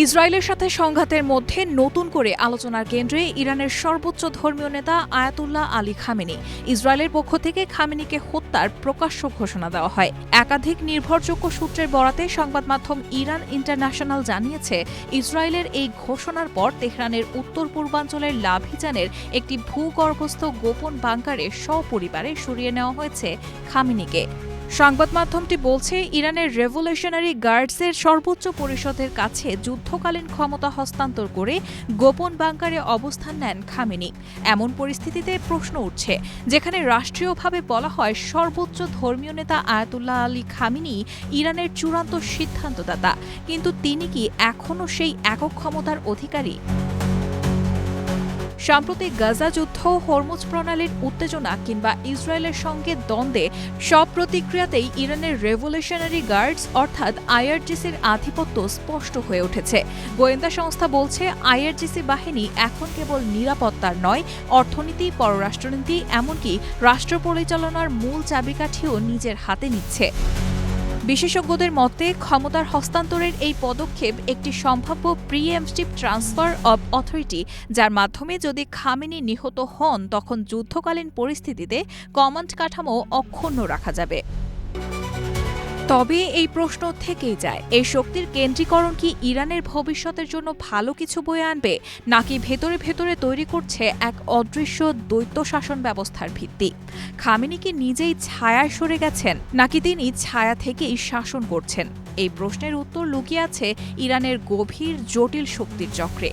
ইসরায়েলের সাথে সংঘাতের মধ্যে নতুন করে আলোচনার কেন্দ্রে ইরানের সর্বোচ্চ ধর্মীয় নেতা আয়াতুল্লাহ আলী খামেনি। ইসরায়েলের পক্ষ থেকে খামেনিকে হত্যার প্রকাশ্য ঘোষণা দেওয়া হয়। একাধিক নির্ভরযোগ্য সূত্রের বরাতে সংবাদ মাধ্যম ইরান ইন্টারন্যাশনাল জানিয়েছে, ইসরায়েলের এই ঘোষণার পর তেহরানের উত্তর পূর্বাঞ্চলের লাভিজানের একটি ভূগর্ভস্থ গোপন বাংকারে সপরিবারে সরিয়ে নেওয়া হয়েছে খামেনিকে। সংবাদ মাধ্যমটি বলছে, ইরানের রেভলিউশনারি গার্ডসের সর্বোচ্চ পরিষদের কাছে যুদ্ধকালীন ক্ষমতা হস্তান্তর করে গোপন বাংকারে অবস্থান নেন খামেনি। এমন পরিস্থিতিতে প্রশ্ন উঠছে, যেখানে রাষ্ট্রীয়ভাবে বলা হয় সর্বোচ্চ ধর্মীয় নেতা আয়াতুল্লাহ আলী খামেনি ইরানের চূড়ান্ত সিদ্ধান্তদাতা, কিন্তু তিনি কি এখনও সেই একক ক্ষমতার অধিকারী? সাম্প্রতিক গাজা যুদ্ধ, হরমুজ প্রণালীর উত্তেজনা কিংবা ইসরায়েলের সঙ্গে দ্বন্দ্বে সব প্রতিক্রিয়াতেই ইরানের রেভলিউশনারি গার্ডস অর্থাৎ আইআরজিসির আধিপত্য স্পষ্ট হয়ে উঠেছে। গোয়েন্দা সংস্থা বলছে, আইআরজিসি বাহিনী এখন কেবল নিরাপত্তার নয়, অর্থনীতি, পররাষ্ট্রনীতি, এমনকি রাষ্ট্র পরিচালনার মূল চাবিকাঠিও নিজের হাতে নিচ্ছে। বিশেষজ্ঞদের মতে, ক্ষমতার হস্তান্তরের এই পদক্ষেপ একটি সম্ভাব্য প্রিএম্পটিভ ট্রান্সফার অব অথরিটি, যার মাধ্যমে যদি খামেনি নিহত হন তখন যুদ্ধকালীন পরিস্থিতিতে কমান্ড কাঠামো অক্ষুণ্ণ রাখা যাবে। তবে এই প্রশ্ন থেকেই যায়, এই শক্তির কেন্দ্রীকরণ কি ইরানের ভবিষ্যতের জন্য ভালো কিছু বয়ে আনবে, নাকি ভেতরে ভেতরে তৈরি করছে এক অদৃশ্য দ্বৈত শাসন ব্যবস্থার ভিত্তি? খামেনি কি নিজেই ছায়ায় সরে গেছেন, নাকি তিনি ছায়া থেকেই শাসন করছেন? এই প্রশ্নের উত্তর লুকিয়ে আছে ইরানের গভীর জটিল শক্তির চক্রে।